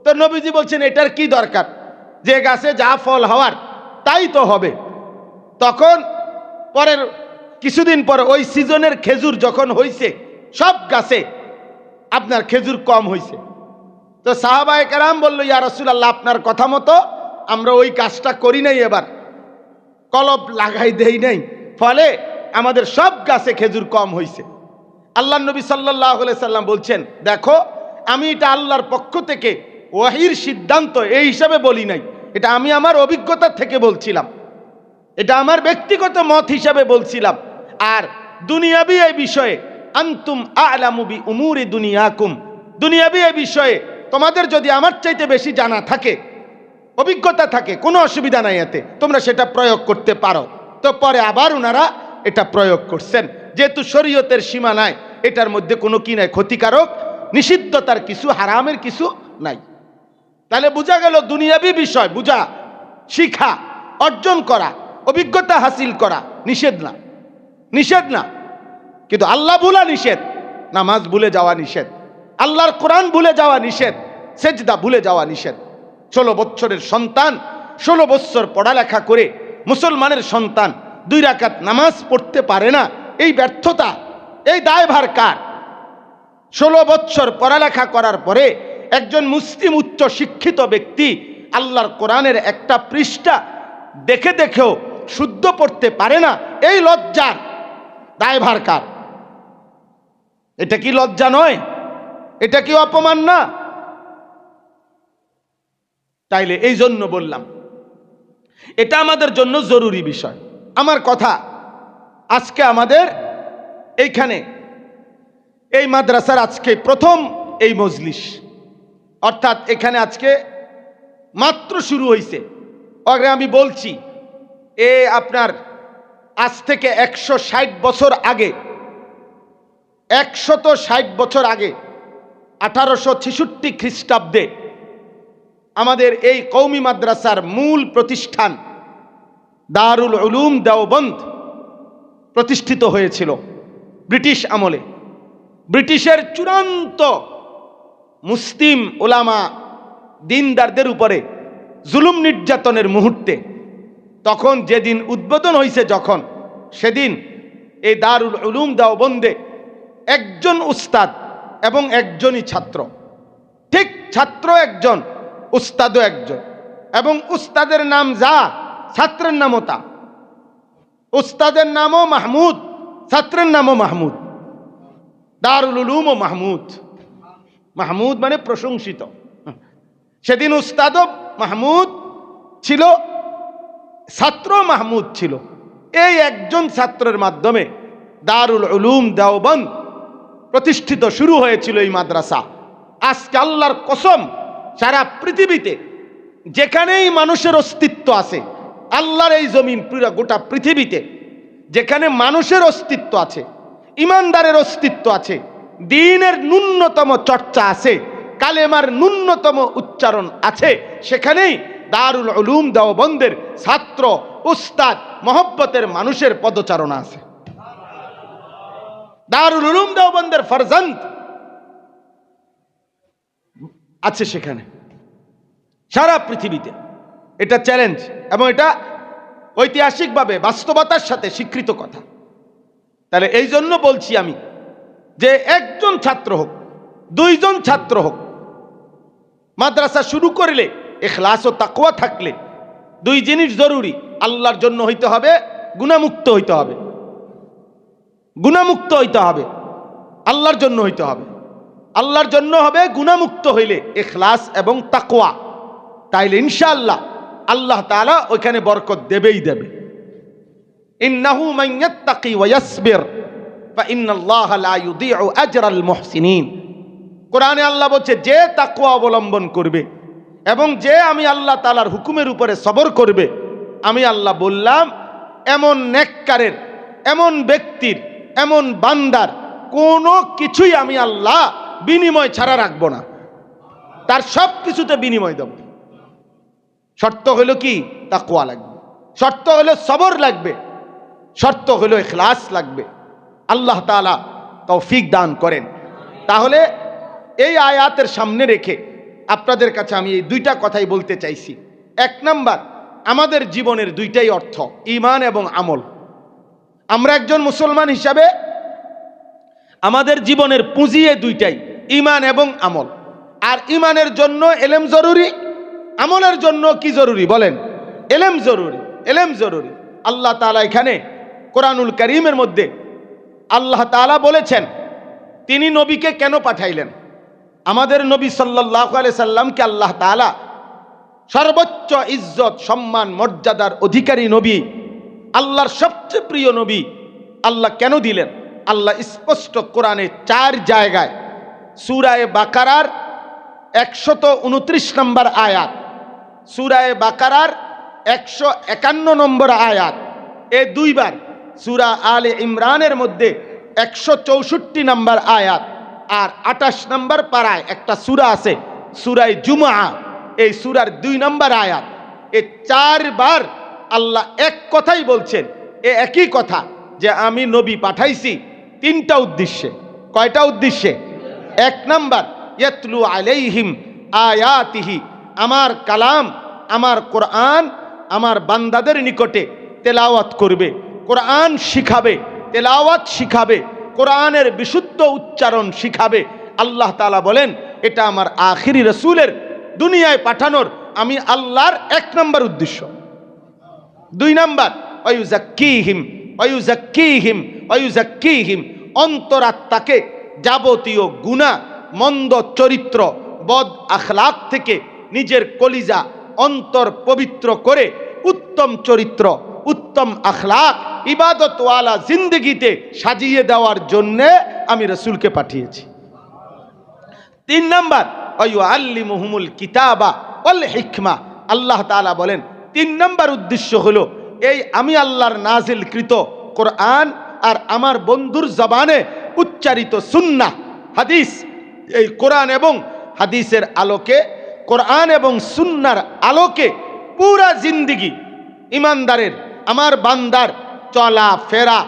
তো নবীজি বলছেন এটার কি দরকার, যে গাছে যা ফল হওয়ার তাই তো হবে। তখন পরের কিছুদিন পরে ওই সিজনের খেজুর যখন হইছে, সব গাছে আপনার খেজুর কম হইছে। তো সাহাবায়ে কেরাম বলল, ইয়া রাসূলুল্লাহ, আপনার কথা মতো আমরা ওই কাজটা করি নাই, এবার কলব লাগাই দেই নাই, ফলে আমাদের সব গাছে খেজুর কম হইছে। আল্লাহ নবী সাল্লাল্লাহু আলাইহি সাল্লাম বলছেন, দেখো আমি এটা আল্লাহর পক্ষ থেকে ওয়াহির সিদ্ধান্ত এই হিসাবে বলি নাই, এটা আমি আমার অভিজ্ঞতা থেকে বলছিলাম, এটা আমার ব্যক্তিগত মত হিসাবে বলছিলাম। আর দুনিয়াবি এই বিষয়ে আনতুম আ'লামু বি উমুরি দুনিয়াকুম, দুনিয়াবি এই বিষয়ে তোমাদের যদি আমার চাইতে বেশি জানা থাকে, অভিজ্ঞতা থাকে, কোনো অসুবিধা নাই, এতে তোমরা সেটা প্রয়োগ করতে পারো। তো পরে আবার ওনারা এটা প্রয়োগ করছেন, যেহেতু শরীয়তের সীমা নাই, এটার মধ্যে কোনো কি নাই, ক্ষতিকারক, নিষিদ্ধতার কিছু, হারামের কিছু নাই। তাহলে বোঝা গেল দুনিয়াবি বিষয় বুঝা, শিখা, অর্জন করা, অভিজ্ঞতা হাসিল করা নিষেধ না, নিষেধ না, কিন্তু আল্লাহ ভুলা নিষেধ, নামাজ ভুলে যাওয়া নিষেধ, আল্লাহর কোরআন ভুলে যাওয়া নিষেধ, সেজদা ভুলে যাওয়া নিষেধ। 16 বছরের সন্তান 16 বছর পড়ালেখা করে মুসলমানের সন্তান 2 রাকাত নামাজ পড়তে পারে না, এই ব্যর্থতা, এই দায়ভার কার? 16 বছর পড়ালেখা করার পরে একজন মুসলিম উচ্চ শিক্ষিত ব্যক্তি আল্লাহর কোরআনের একটা পৃষ্ঠা দেখে দেখেও শুদ্ধ পড়তে পারে না, এই লজ্জার দায়ভার কার? এটা কি লজ্জা নয়? এটা কি অপমান না? তাইলে এই জন্য বললাম এটা আমাদের জন্য জরুরি বিষয়। আমার কথা, আজকে আমাদের এইখানে এই মাদ্রাসার আজকে প্রথম এই মজলিস, অর্থাৎ এখানে আজকে মাত্র শুরু হয়েছে। আগে আমি বলছি আপনার আজ থেকে 160 বছর আগে, 160 বছর আগে 1866 খ্রিস্টাব্দে আমাদের এই কওমি মাদ্রাসার মূল প্রতিষ্ঠান দারুল উলুম দেওবন্দ প্রতিষ্ঠিত হয়েছিল ব্রিটিশ আমলে। ব্রিটিশের চূড়ান্ত মুসলিম ওলামা দিনদারদের উপরে জুলুম নির্যাতনের মুহূর্তে, তখন যেদিন উদ্বোধন হয়েছে, যখন সেদিন এই দারুল উলুম দেওবন্দে একজন উস্তাদ এবং একজনই ছাত্র, ঠিক ছাত্র একজন, উস্তাদও একজন, এবং উস্তাদের নাম যা, ছাত্রের নামও তা। উস্তাদের নামও মাহমুদ, ছাত্রের নামও মাহমুদ। দারুল উলুম ও মাহমুদ, মাহমুদ মানে প্রশংসিত। সেদিন উস্তাদও মাহমুদ ছিল, ছাত্র মাহমুদ ছিল। এই একজন ছাত্রের মাধ্যমে দারুল উলুম দেওবন্দ প্রতিষ্ঠিত শুরু হয়েছিল এই মাদ্রাসা। আজকে আল্লাহর কসম, সারা পৃথিবীতে যেখানেই মানুষের অস্তিত্ব আছে, আল্লাহর এই জমিন পুরো গোটা পৃথিবীতে যেখানে মানুষের অস্তিত্ব আছে, ইমানদারের অস্তিত্ব আছে, দ্বীনের ন্যূনতম চর্চা আছে, কালেমার ন্যূনতম উচ্চারণ আছে, সেখানেই দারুল উলুম দেওবন্দের ছাত্র, উস্তাদ, মহব্বতের মানুষের পদচারণা আছে। দারুল উলুম দেওবন্দের ফরজন্দ আছে সেখানে, সারা পৃথিবীতে। এটা চ্যালেঞ্জ এবং এটা ঐতিহাসিকভাবে বাস্তবতার সাথে স্বীকৃত কথা। তাহলে এই জন্য বলছি আমি যে একজন ছাত্র হোক, 2 জন ছাত্র হোক, মাদ্রাসা শুরু করলে ইখলাস ও তাকওয়া থাকলে 2 জিনিস জরুরি। আল্লাহর জন্য হইতে হবে, গুনাহমুক্ত হইতে হবে, গুনাহমুক্ত হইতে হবে, আল্লাহর জন্য হইতে হবে। আল্লাহর জন্য হবে গুনাহমুক্ত হইলে ইখলাস এবং তাকওয়া, তাইলে ইনশাআল্লাহ আল্লাহ তাআলা ওইখানে বরকত দেবেই দেবে। ইন্নাহু মান ইয়াত্তাকি ওয়া ইয়াসবির ফা ইন্নাল্লাহা লা ইউযীউ আজরাল মুহসিনিন। কোরআনে আল্লাহ বলছে, যে তাকওয়া অবলম্বন করবে এবং যে আমি আল্লাহ তাআলার হুকুমের উপরে সবর করবে, আমি আল্লাহ বললাম এমন নেককারের, এমন ব্যক্তির, এমন বান্দার কোনো কিছুই আমি আল্লাহ বিনিময় ছাড়া রাখবো না, তার সব কিছুতে বিনিময় দেব। শর্ত হলো কি? তাকওয়া লাগবে, শর্ত হলো সবর লাগবে, শর্ত হলো ইখলাস লাগবে। আল্লাহ তাআলা তৌফিক দান করেন। তাহলে এই আয়াতের সামনে রেখে আপনাদের কাছে আমি এই 2টা কথাই বলতে চাইছি। 1 নাম্বার, আমাদের জীবনের 2টাই অর্থ, ঈমান এবং আমল। আমরা একজন মুসলমান হিসাবে আমাদের জীবনের পুঁজি এই 2টাই, ঈমান এবং আমল। আর ঈমানের জন্য ইলম জরুরি, আমলের জন্য কি জরুরি বলেন? ইলম জরুরি, ইলম জরুরি। আল্লাহ তাআলা এখানে কোরআনুল কারীমের মধ্যে আল্লাহ তাআলা বলেছেন তিনি নবীকে কেন পাঠাইলেন। আমাদের নবী সাল্লাল্লাহু আলাইহি সাল্লামকে আল্লাহ তাআলা সর্বোচ্চ ইজ্জত, সম্মান, মর্যাদার অধিকারী নবী, আল্লাহর সবচেয়ে প্রিয় নবী আল্লাহ কেন দিলেন? আল্লাহ স্পষ্ট কোরআনে 4 জায়গায়, সূরা বাকারার 129 নম্বর আয়াত, সূরা বাকারার 151 নম্বর আয়াত, এই 2 বার, সূরা আলে ইমরানের মধ্যে 164 নম্বর আয়াত, আর 28 নম্বর পারায় একটা সূরা আছে সূরা জুমআ, এই সূরার 2 নম্বর আয়াত, এই 4 বার আল্লাহ এক কথাই বলছেন, এ একই কথা যে আমি নবী পাঠাইছি তিনটা উদ্দেশ্যে। কয়টা উদ্দেশ্যে? এক নাম্বার, ইয়াতলু আলাইহিম আয়াতিহি, আমার কালাম, আমার কোরআন আমার বান্দাদের নিকটে তেলাওয়াত করবে, কোরআন শিখাবে, তেলাওয়াত শিখাবে, কোরআনের বিশুদ্ধ উচ্চারণ শিখাবে। আল্লাহ তাআলা বলেন এটা আমার আখিরি রাসূলের দুনিয়ায় পাঠানোর আমি আল্লাহর এক নম্বর উদ্দেশ্য। দুই নাম্বার, ওয়ায়ুযাক্কিহিম ওয়ায়ুযাক্কিহিম ওয়ায়ুযাক্কিহিম, অন্তরাত্মাকে যাবতীয় গুনাহ, মন্দ চরিত্র, বদ আখলাক থেকে নিজের কলিজা অন্তর পবিত্র করে উত্তম চরিত্র, উত্তম আখলাক, ইবাদতওয়ালা জিন্দেগিতে সাজিয়ে দেওয়ার জন্যে আমি রাসূলকে পাঠিয়েছি। তিন নাম্বার, ওয়ায়ুআল্লিমুহুমুল কিতাবা ওয়াল হিকমা, আল্লাহ তাআলা বলেন তিন নাম্বার উদ্দেশ্য হলো এই আমি আল্লাহর নাজিলকৃত কোরআন আর আমার বন্ধুর জবানে উচ্চারিত সুন্নাহ হাদিস, এই কোরআন এবং হাদিসের আলোকে, কোরআন এবং সুন্নাহর আলোকে পুরা জিন্দেগি ইমানদারের, আমার বান্দার চলা ফেরা,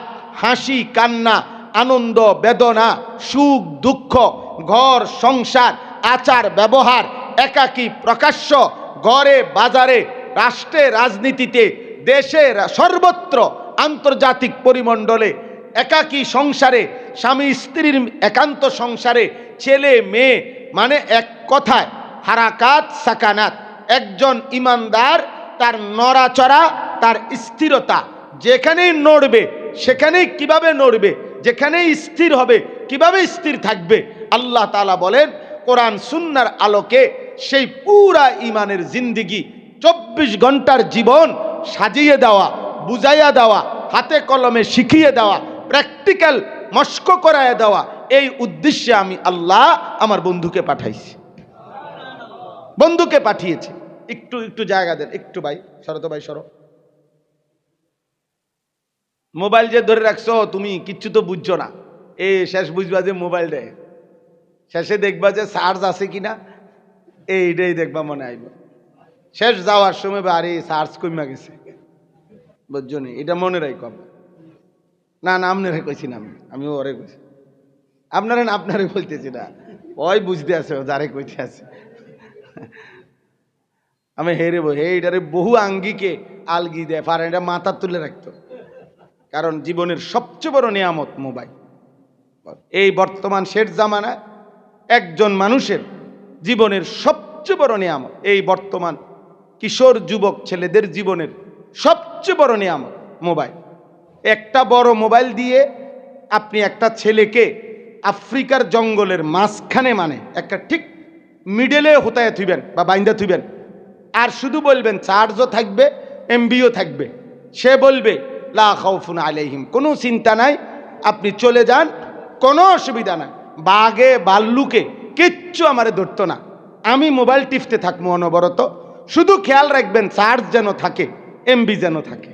হাসি কান্না, আনন্দ বেদনা, সুখ দুঃখ, ঘর সংসার, আচার ব্যবহার, একাকী প্রকাশ্য, ঘরে বাজারে, রাষ্ট্রে রাজনীতিতে, দেশে সর্বত্র, আন্তর্জাতিক পরিমণ্ডলে, একাকী সংসারে, স্বামী স্ত্রীর একান্ত সংসারে, ছেলে মেয়ে, মানে এক কথায় হারাকাত সাকানাত। একজন ইমানদার তার নড়াচড়া, তার স্থিরতা, যেখানেই নড়বে সেখানেই কিভাবে নড়বে, যেখানেই স্থির হবে কিভাবে স্থির থাকবে, আল্লাহ তাআলা বলেন কোরআন সুন্নাহর আলোকে সেই পুরা ইমানের জিন্দেগি 24 ঘন্টার জীবন সাজিয়ে দেওয়া, বুঝাইয়া দেওয়া, হাতে কলমে শিখিয়ে দেওয়া, প্র্যাকটিক্যাল মস্ক করাইয়া দেওয়া, এই উদ্দেশ্যে আমি আল্লাহ আমার বন্ধুকে পাঠাইছি, বন্ধুকে পাঠিয়েছি। একটু একটু জায়গা দেন, একটু ভাই সরো তো, ভাই সরো। মোবাইল যে ধরে রাখছো তুমি, কিচ্ছু তো বুঝছো না। এই শেষ বুঝবা যে মোবাইল দেয়, শেষে দেখবা যে চার্জ আছে কিনা, এইটাই দেখবা মনে আইব। শেষ যাওয়ার সময় আরে চার্জ কমা গেছে, বুঝছো নি? এটা মনে রাখো। না না আপনারে কইছি না, আমি ওরে কইছি, আপনারা না আপনারে বলতেছি না, ওই বুঝতে আছে যারে কইতে আছে। আমি হেরে বই এইটারে বহু আঙ্গিকে আলগি দেয় পারে, এটা মাথা তুলে রাখতো, কারণ জীবনের সবচেয়ে বড় নিয়ামত মোবাইল। এই বর্তমান শেষ জামানায় একজন মানুষের জীবনের সবচেয়ে বড় নিয়ামত, এই বর্তমান কিশোর যুবক ছেলেদের জীবনের সবচেয়ে বড় নিয়ামত মোবাইল। একটা বড় মোবাইল দিয়ে আপনি একটা ছেলেকে আফ্রিকার জঙ্গলের মাঝখানে, মানে একটা ঠিক মিডলে হোতায় থুইবেন বা বাইন্দা থুইবেন, আর শুধু বলবেন চার্জও থাকবে, এমবিও থাকবে, সে বলবে লা খাউফুন আলাইহিম, কোনো চিন্তা নাই, আপনি চলে যান, কোনো অসুবিধা নাই, বাঘে বাল্লুকে কিচ্ছু আমারে ধরতো না, আমি মোবাইল টিপতে থাকবো অনবরত, শুধু খেয়াল রাখবেন চার্জ যেন থাকে, এমবি যেন থাকে।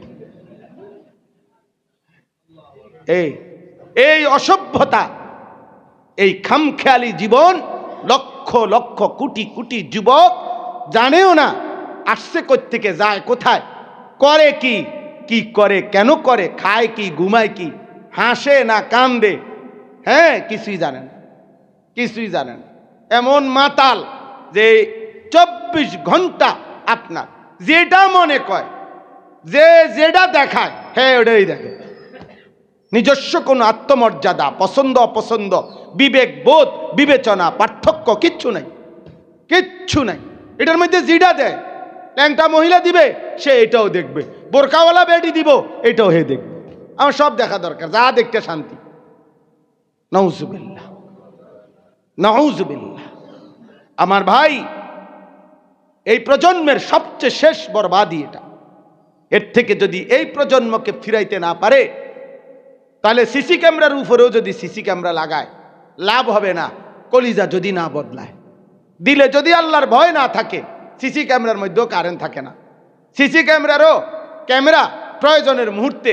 এই অসভ্যতা, এই খামখেয়ালি জীবন লক্ষ লক্ষ কোটি কোটি যুবক জানেও না আসছে কোত্থেকে, যায় কোথায়, করে কি, কি করে, কেন করে, খায় কি, ঘুমায় কি, হাসে না কান্দে, হ্যাঁ কিছুই জানেন, কিছুই জানেন। এমন মাতাল যে 24 ঘন্টা আপনার যেটা মনে কয়, যে যেটা দেখায়, হ্যাঁ ওটাই দেখে। নিজস্ব কোনো আত্মমর্যাদা, পছন্দ অপছন্দ, বিবেক বোধ, বিবেচনা, পার্থক্য কিচ্ছু নাই, কিচ্ছু নাই। এটার মধ্যে যেটা দেয়, ল্যাংটা মহিলা দিবে সে এটাও দেখবে, বোরকাওয়ালা বেডি দিব এটাও হে দেখবে, আমার সব দেখা দরকার, যা দেখতে শান্তি। নাউজুবিল্লাহ, নাউজুবিল্লাহ। আমার ভাই, এই প্রজন্মের সবচেয়ে শেষ বরবাদি এটা। এর থেকে যদি এই প্রজন্মকে ফিরাইতে না পারে, তাহলে সিসি ক্যামেরার উপরেও যদি সিসি ক্যামেরা লাগায় লাভ হবে না, কলিজা যদি না বদলায়, দিলে যদি আল্লাহর ভয় না থাকে, সিসি ক্যামেরার মধ্যেও কারেন্ট থাকে না, সিসি ক্যামেরারও ক্যামেরা প্রয়োজনের মুহূর্তে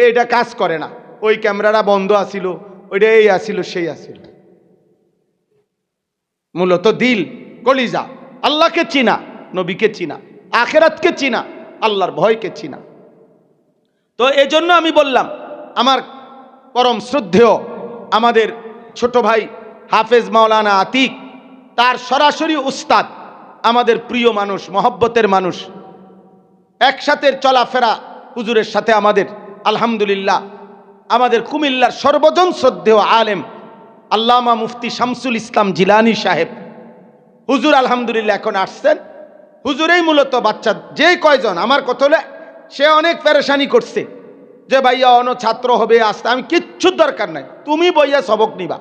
এটা কাজ করে না, ওই ক্যামেরাটা বন্ধ আসিল, ওইটা এই আসিল সেই আসিল। মূলত দিল, কলিজা, আল্লাহকে চিনা, নবীকে চিনা, আখেরাতকে চিনা, আল্লাহর ভয়কে চিনা। তো এজন্য আমি বললাম, আমার পরম শ্রদ্ধেয় আমাদের ছোট ভাই হাফেজ মাওলানা আতিক, তার সরাসরি উস্তাদ, আমাদের প্রিয় মানুষ, মহব্বতের মানুষ, একসাথে চলাফেরা হুজুরের সাথে আমাদের, আলহামদুলিল্লাহ, আমাদের কুমিল্লার সর্বজন শ্রদ্ধেয় আলেম আল্লামা মুফতি শামসুল ইসলাম জিলানী সাহেব হুজুর আলহামদুলিল্লাহ এখন আসছেন। হুজুরেই মূলত বাচ্চা যে কয়জন আমার কথা হলে, সে অনেক পেরেশানি করছে যে ভাইয়া অন্য ছাত্র হবে আসতে। আমি কিচ্ছু দরকার নাই, তুমি বইয়া সবক নিবা,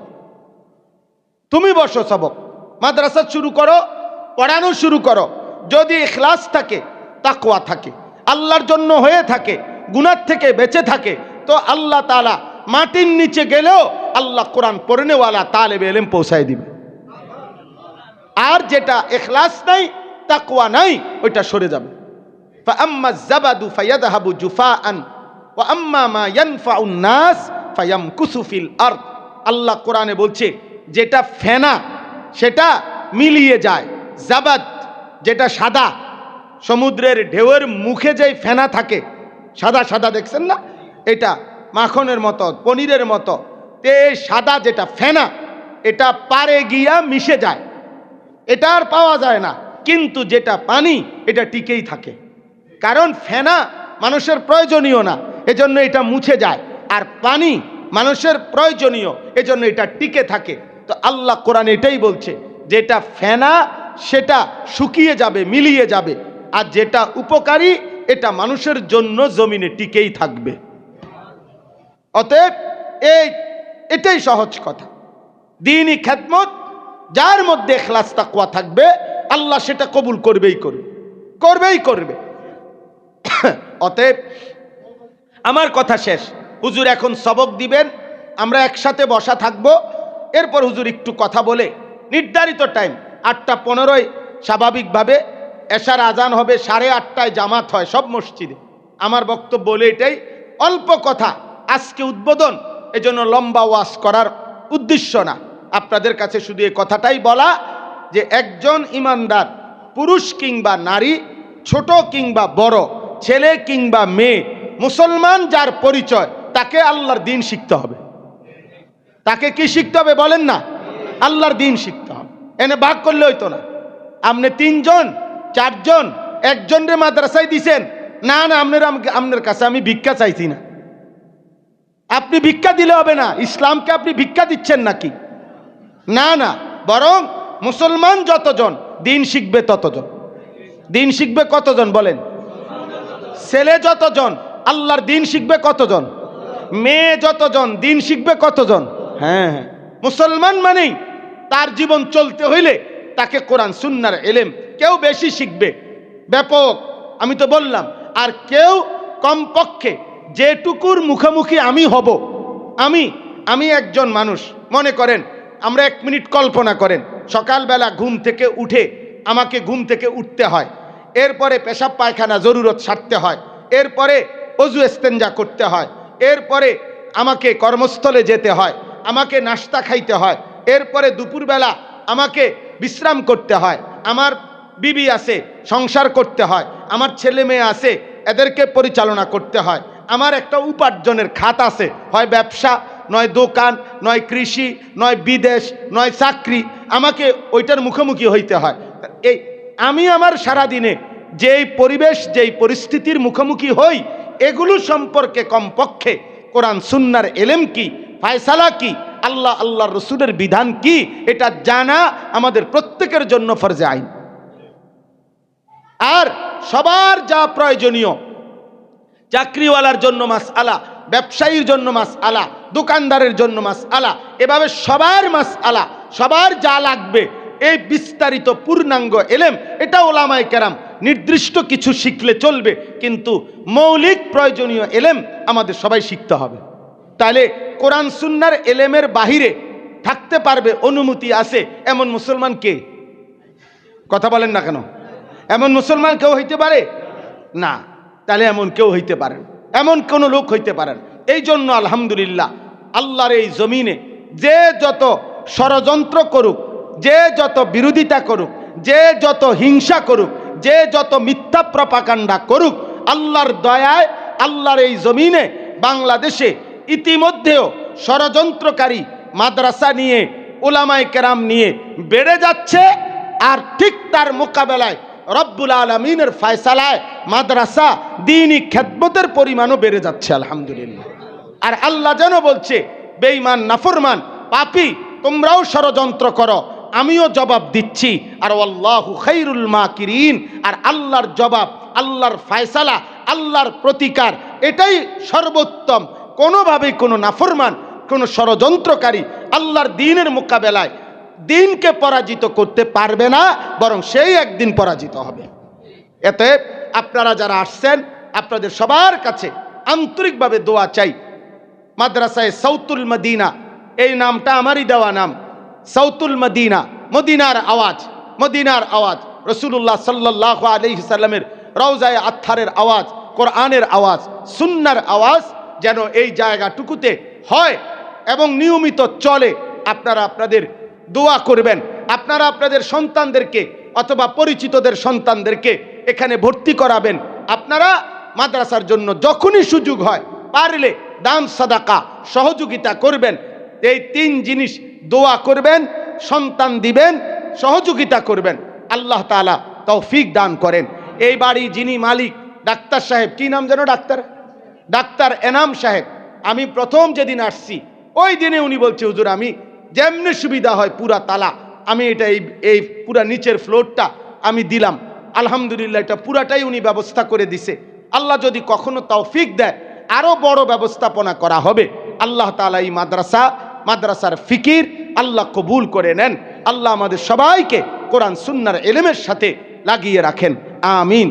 তুমি বসো, সবক মাদ্রাসা শুরু করো, পড়ানো শুরু করো। যদি ইখলাস থাকে, তাকওয়া থাকে, আল্লাহর জন্য হয়ে থাকে, গুনাহ থেকে বেঁচে থাকে, তো আল্লাহ তাআলা মাটির নিচে গেলেও আল্লাহ কোরআন পড়নেওয়ালা তালেবে ইলম পৌঁছায় দিবে। আর যেটা ইখলাস নাই, তাকওয়া নাই, ওইটা সরে যাবে। ফাআম্মা যাবাদু ফায়াযহাবু জুফাআন ওয়া আম্মা মা ইয়ানফাউন নাস ফায়ামকুসু ফিল আরদ। আল্লাহ কোরআনে বলছে, যেটা ফেনা সেটা মিলিয়ে যায়, জাবাদ যেটা সাদা, সমুদ্রের ঢেউয়ের মুখে যেই ফেনা থাকে সাদা সাদা, দেখছেন না, এটা মাখনের মতো, পনিরের মতো, তে সাদা যেটা ফেনা, এটা পারে গিয়া মিশে যায়, এটা আর পাওয়া যায় না। কিন্তু যেটা পানি, এটা টিকেই থাকে, কারণ ফেনা মানুষের প্রয়োজনীয় না, এজন্য এটা মুছে যায়, আর পানি মানুষের প্রয়োজনীয়, এজন্য এটা টিকে থাকে। তো আল্লাহ কোরআন এটাই বলছে, যেটা ফেনা সেটা শুকিয়ে যাবে, মিলিয়ে যাবে, আর যেটা উপকারী এটা মানুষের জন্য জমিনে টিকেই থাকবে। অতএব এটাই সহজ কথা। দ্বীনি খেদমত যার মধ্যে ইখলাস তাকওয়া থাকবে, আল্লাহ সেটা কবুল করবেই করবে। অতএব আমার কথা শেষ। হুজুর এখন সবক দিবেন, আমরা একসাথে বসা থাকব। এরপর হুজুর একটু কথা বলে নির্ধারিত টাইম 8:15 স্বাভাবিকভাবে এশার আজান হবে, 8:30 জামাত হয় সব মসজিদে। আমার বক্তব্য বলে এটাই, অল্প কথা, আজকে উদ্বোধন, এজন্য লম্বা ওয়াজ করার উদ্দেশ্য না। আপনাদের কাছে শুধু এই কথাটাই বলা যে একজন ইমানদার পুরুষ কিংবা নারী, ছোট কিংবা বড়, ছেলে কিংবা মেয়ে, মুসলমান যার পরিচয়, তাকে আল্লাহর দ্বীন শিখতে হবে। তাকে কি শিখতে হবে বলেন না? আল্লাহর দ্বীন শিখতে হবে। এনে ভাগ করলে হইতো না, আপনি 3 জন 4 জন একজনরে মাদ্রাসায় দিছেন, না না আপনার কাছে আমি ভিক্ষা চাইছি না। আপনি ভিক্ষা দিলে হবে না। ইসলামকে আপনি ভিক্ষা দিচ্ছেন নাকি? না না, বরং মুসলমান যতজন দ্বীন শিখবে ততজন। দ্বীন শিখবে কতজন বলেন? ছেলে যতজন আল্লাহর দ্বীন শিখবে কতজন? মেয়ে যতজন দ্বীন শিখবে কতজন? হ্যাঁ, মুসলমান মানেই তার জীবন চলতে হইলে তাকে কোরআন সুন্নাহর ইলম কেউ বেশি শিখবে, ব্যাপক, আমি তো বললাম, আর কেউ কমপক্ষে যেটুকুর মুখোমুখি আমি হব। আমি একজন মানুষ, মনে করেন, আমরা 1 মিনিট কল্পনা করেন, সকালবেলা ঘুম থেকে উঠে আমাকে ঘুম থেকে উঠতে হয়, এরপরে পেশাব পায়খানা জরুরত সারতে হয়, এরপরে অজু ইস্তেঞ্জা করতে হয়, এরপরে আমাকে কর্মস্থলে যেতে হয়, আমাকে নাস্তা খাইতে হয়, এরপরে দুপুরবেলা আমাকে বিশ্রাম করতে হয়, আমার বিবি আছে, সংসার করতে হয়, আমার ছেলে মেয়ে আছে, এদেরকে পরিচালনা করতে হয়, আমার একটা উপার্জনের খাত আছে, হয় ব্যবসা, নয় দোকান, নয় কৃষি, নয় বিদেশ, নয় চাকরি, আমাকে ওইটার মুখোমুখি হইতে হয়। এই আমি আমার সারাদিনে যেই পরিবেশ, যেই পরিস্থিতির মুখোমুখি হই, এগুলো সম্পর্কে কমপক্ষে কোরআন সুন্নাহর ইলম কি, ফায়সালা কি, আল্লাহর রাসূলের বিধান কি, এটা জানা আমাদের প্রত্যেকের জন্য ফরজে আইন। আর সবার যা প্রয়োজনীয়, চাকরিওয়ালার জন্য মাসআলা, ব্যবসায়ীর জন্য মাসআলা, দোকানদারের জন্য মাসআলা, এভাবে সবার মাসআলা, সবার যা লাগবে, এই বিস্তারিত পূর্ণাঙ্গ ইলম, এটা ওলামায়ে কেরাম নির্দিষ্ট কিছু শিখলে চলবে, কিন্তু মৌলিক প্রয়োজনীয় ইলম আমাদের সবাই শিখতে হবে। তাহলে কোরআন সুন্নাহর ইলমের বাহিরে থাকতে পারবে, অনুমতি আছে এমন মুসলমান কে? কথা বলেন না কেন? এমন মুসলমান কেউ হইতে পারে না। তাহলে এমন কেউ হইতে পারেন, এমন কোন লোক হইতে পারেন। এই জন্য আলহামদুলিল্লাহ, আল্লাহর এই জমিনে যে যত ষড়যন্ত্র করুক, যে যত বিরোধিতা করুক, যে যত হিংসা করুক, যে যত মিথ্যা প্রপাগান্ডা করুক, আল্লাহর দয়ায় আল্লাহর এই জমিনে বাংলাদেশে ইতিমধ্যেও ষড়যন্ত্রকারী মাদ্রাসা নিয়ে উলামায়ে কেরাম নিয়ে বেড়ে যাচ্ছে। আর ঠিক তার মোকাবেলায় রব্বুল আলামিনের ফয়সালায় মাদ্রাসা দ্বীনি খেদমতের পরিমাণও বেড়ে যাচ্ছে আলহামদুলিল্লাহ। আর আল্লাহ যেন বলছে, বেঈমান নাফরমান পাপী তোমরাও ষড়যন্ত্র করো, আমিও জবাব দিচ্ছি। আর আল্লাহু খায়রুল মাকিরিন, আর আল্লাহর জবাব, আল্লাহর ফয়সালা, আল্লাহর প্রতিকার এটাই সর্বোত্তম। কোনোভাবেই কোনো নাফরমান, কোনো ষড়যন্ত্রকারী আল্লাহর দ্বীনের মোকাবেলায় দ্বীনকে পরাজিত করতে পারবে না, বরং সেই একদিন পরাজিত হবে। এতে আপনারা যারা আসছেন আপনাদের সবার কাছে আন্তরিকভাবে দোয়া চাই। মাদ্রাসায়ে সাউতুল মদিনা, এই নামটা আমারই দেওয়া নাম। সাউতুল মদিনা, মদিনার আওয়াজ, মদিনার আওয়াজ, রাসূলুল্লাহ সাল্লাল্লাহু আলাইহি সাল্লামের রওজায়ে আত্হারের আওয়াজ, কোরআনের আওয়াজ, সুন্নাহর আওয়াজ যেন এই জায়গাটুকুতে হয় এবং নিয়মিত চলে। আপনারা আপনাদের দোয়া করবেন, আপনারা আপনাদের সন্তানদেরকে অথবা পরিচিতদের সন্তানদেরকে এখানে ভর্তি করাবেন। আপনারা মাদ্রাসার জন্য যখনই সুযোগ হয় পারলে দান সাদাকা সহযোগিতা করবেন। এই তিন জিনিস, দোয়া করবেন, সন্তান দিবেন, সহযোগিতা করবেন। আল্লাহ তাআলা তৌফিক দান করেন। এই বাড়ি যিনি মালিক ডাক্তার সাহেব, কি নাম যেন ডাক্তার এনাম সাহেব, আমি প্রথম যেদিন আসছি ওই দিনে উনি বলছে, হুজুর আমি যেমনি সুবিধা হয় পুরা তালা আমি এটা এই পুরা নিচের ফ্লোরটা আমি দিলাম। আলহামদুলিল্লাহ এটা পুরাটাই উনি ব্যবস্থা করে দিছে। আল্লাহ যদি কখনো তৌফিক দেয় আরো বড় ব্যবস্থাপনা করা হবে। আল্লাহ তাআলা এই মাদ্রাসার ফিকির আল্লাহ কবুল করে নেন। আল্লাহ আমাদের সবাইকে কোরআন সুন্নাহর ইলমের সাথে লাগিয়ে রাখেন, আমিন।